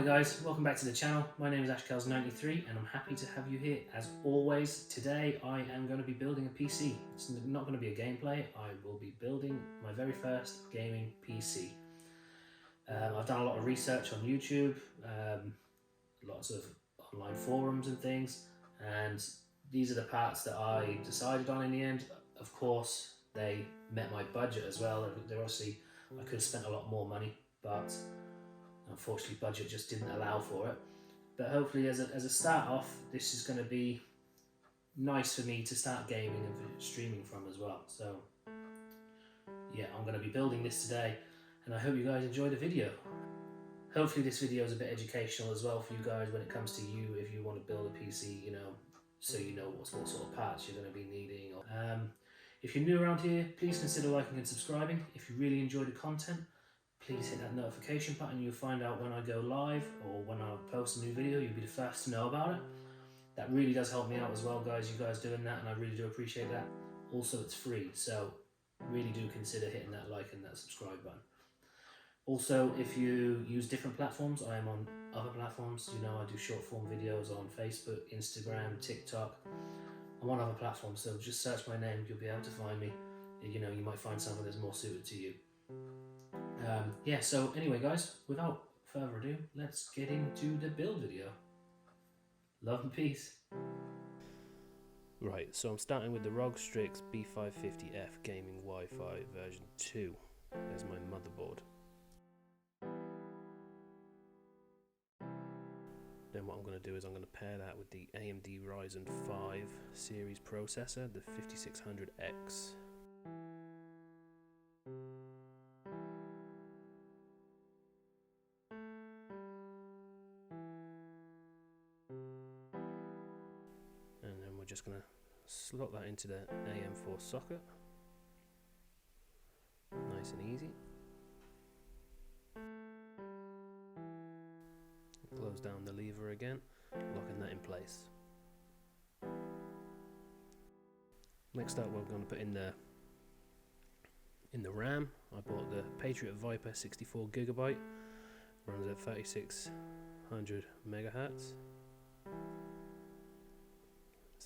guys, welcome back to the channel. My name is Ashkels93 and I'm happy to have you here. As always, today I am going to be building a PC. It's not going to be a gameplay, I will be building my very first gaming PC. I've done a lot of research on YouTube, lots of online forums and things, and these are the parts that I decided on in the end. Of course, they met my budget as well. They're obviously, I could have spent a lot more money, but unfortunately budget just didn't allow for it. But hopefully as a start off, this is going to be nice for me to start gaming and streaming from as well. So yeah, I'm going to be building this today and I hope you guys enjoy the video. Hopefully this video is a bit educational as well for you guys when it comes to you, if you want to build a PC, you know, so you know what sort of parts you're going to be needing. If you're new around here, please consider liking and subscribing. If you really enjoy the content, please hit that notification button. You'll find out when I go live or when I post a new video. You'll be the first to know about it. That really does help me out as well, guys. You guys doing that, and I really do appreciate that. Also, it's free, so really do consider hitting that like and that subscribe button. Also, if you use different platforms, I am on other platforms. You know, I do short form videos on Facebook, Instagram, TikTok. I'm on other platforms, so just search my name. You'll be able to find me. You know, you might find something that's more suited to you. Yeah, so anyway guys, without further ado, let's get into the build video. Love and peace. Right, so I'm starting with the ROG Strix B550F Gaming Wi-Fi version 2 as my motherboard. Then what I'm going to do is I'm going to pair that with the AMD Ryzen 5 series processor, the 5600X. We're just going to slot that into the AM4 socket, nice and easy. Close down the lever again, locking that in place. Next up, we're going to put in the RAM. I bought the Patriot Viper 64GB, runs at 3600 megahertz.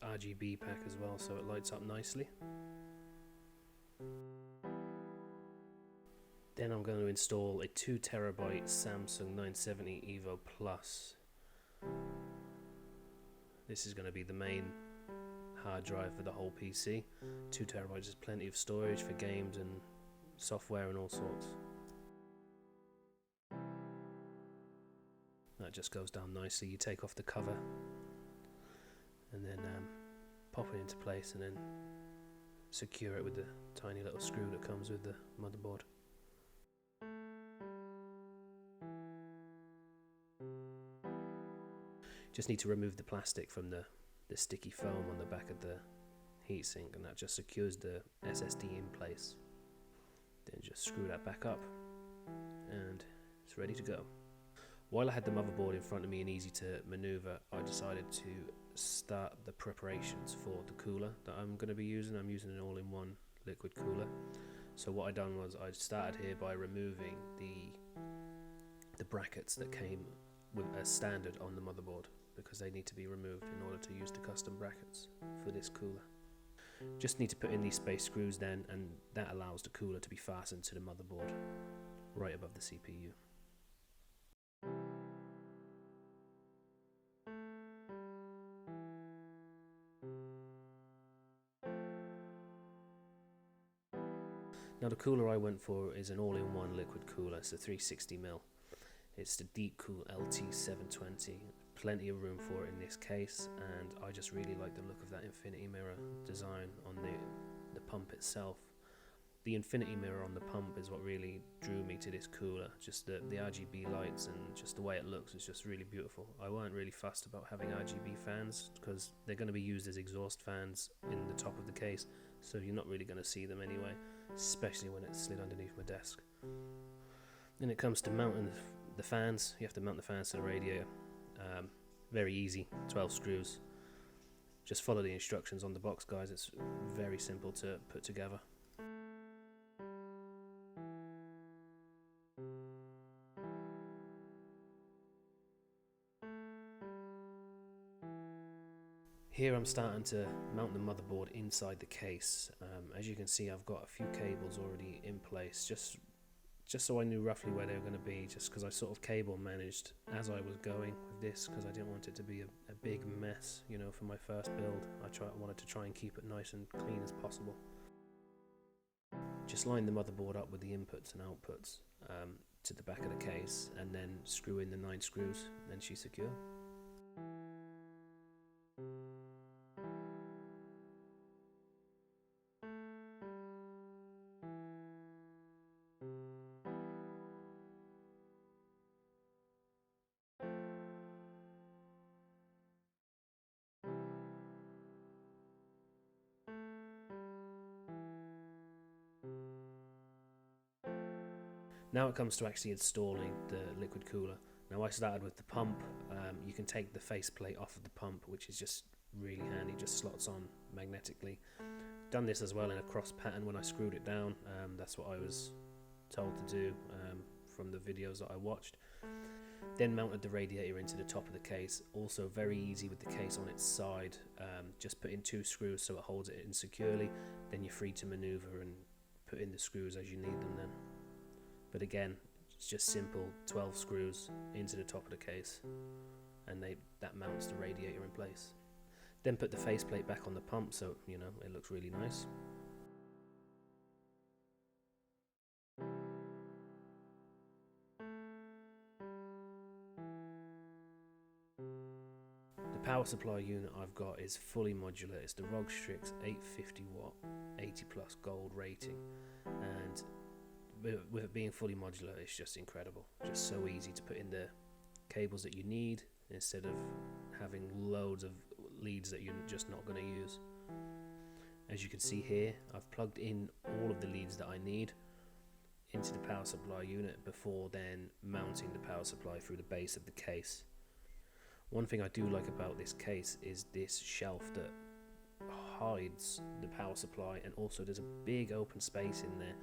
RGB pack as well, so it lights up nicely. Then I'm going to install a 2TB Samsung 970 EVO Plus. This is going to be the main hard drive for the whole PC. 2TB is plenty of storage for games and software and all sorts. That just goes down nicely. You take off the cover and then pop it into place and then secure it with the tiny little screw that comes with the motherboard. Just need to remove the plastic from the sticky foam on the back of the heatsink, and that just secures the SSD in place. Then just screw that back up and it's ready to go. While I had the motherboard in front of me and easy to maneuver, I decided to start the preparations for the cooler that I'm going to be using. I'm using an all-in-one liquid cooler. So what I done was I started here by removing the brackets that came with as standard on the motherboard, because they need to be removed in order to use the custom brackets for this cooler. Just need to put in these space screws then, and that allows the cooler to be fastened to the motherboard right above the CPU. Now the cooler I went for is an all-in-one liquid cooler. It's a 360mm. It's the Deepcool LT720. Plenty of room for it in this case, and I just really like the look of that infinity mirror design on the pump itself. The infinity mirror on the pump is what really drew me to this cooler. Just the RGB lights and just the way it looks is just really beautiful. I weren't really fussed about having RGB fans because they're going to be used as exhaust fans in the top of the case, so you're not really going to see them anyway, especially when it's slid underneath my desk. Then it comes to mounting the fans. You have to mount the fans to the radiator. Very easy, 12 screws. Just follow the instructions on the box, guys. It's very simple to put together. Here I'm starting to mount the motherboard inside the case. As you can see, I've got a few cables already in place, just so I knew roughly where they were going to be, just because I sort of cable managed as I was going with this, because I didn't want it to be a big mess, you know, for my first build. I wanted to try and keep it nice and clean as possible. Just line the motherboard up with the inputs and outputs to the back of the case, and then screw in the 9 screws, then she's secure. Now it comes to actually installing the liquid cooler. Now I started with the pump. You can take the faceplate off of the pump, which is just really handy, just slots on magnetically. Done this as well in a cross pattern when I screwed it down. That's what I was told to do from the videos that I watched. Then mounted the radiator into the top of the case, also very easy with the case on its side. Just put in 2 screws so it holds it in securely, then you're free to maneuver and put in the screws as you need them then. But again, it's just simple 12 screws into the top of the case, and that mounts the radiator in place. Then put the faceplate back on the pump so, you know, it looks really nice. The power supply unit I've got is fully modular. It's the ROG Strix 850 watt 80 plus gold rating, and with it being fully modular, it's just incredible. Just so easy to put in the cables that you need instead of having loads of leads that you're just not going to use. As you can see here, I've plugged in all of the leads that I need into the power supply unit before then mounting the power supply through the base of the case. One thing I do like about this case is this shelf that hides the power supply, and also there's a big open space in there.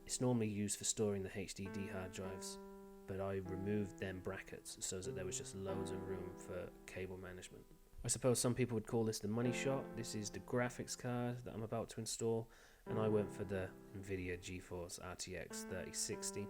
It's normally used for storing the HDD hard drives, but I removed them brackets so that there was just loads of room for cable management. I suppose some people would call this the money shot. This is the graphics card that I'm about to install, and I went for the Nvidia GeForce RTX 3060.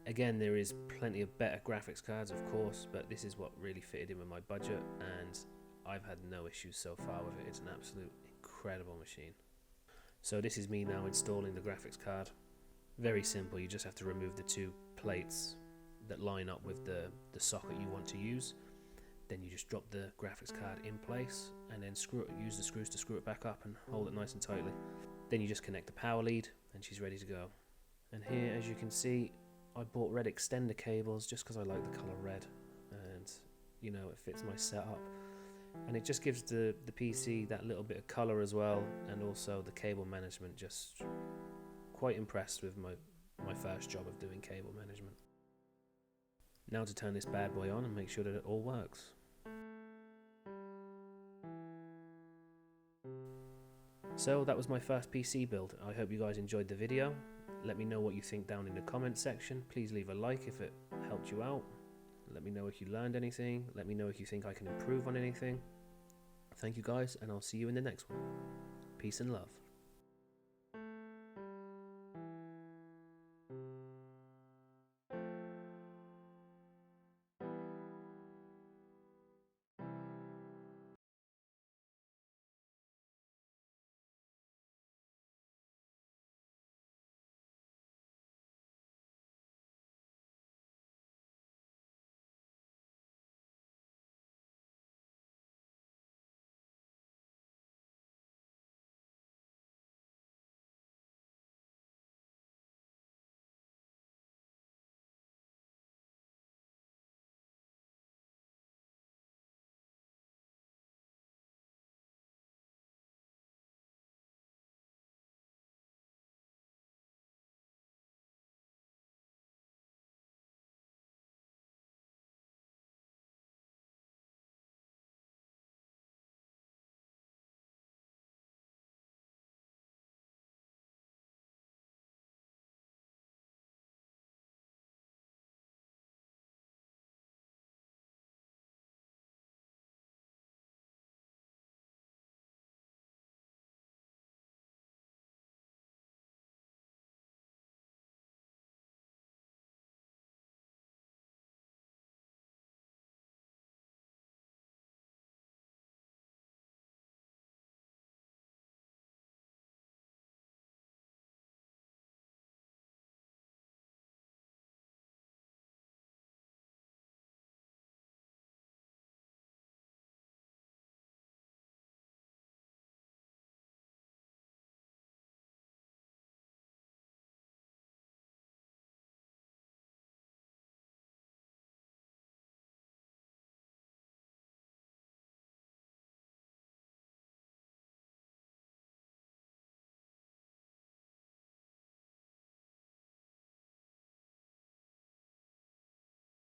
Again, there is plenty of better graphics cards, of course, but this is what really fitted in with my budget, and I've had no issues so far with it. It's an absolute incredible machine. So this is me now installing the graphics card. Very simple, you just have to remove the 2 plates that line up with the socket you want to use. Then you just drop the graphics card in place and then use the screws to screw it back up and hold it nice and tightly. Then you just connect the power lead and she's ready to go. And here, as you can see, I bought red extender cables just because I like the colour red, and you know, it fits my setup. And it just gives the PC that little bit of colour as well, and also the cable management. Just quite impressed with my first job of doing cable management. Now to turn this bad boy on and make sure that it all works. So that was my first PC build. I hope you guys enjoyed the video. Let me know what you think down in the comment section. Please leave a like if it helped you out. Let me know if you learned anything. Let me know if you think I can improve on anything. Thank you guys, and I'll see you in the next one. Peace and love.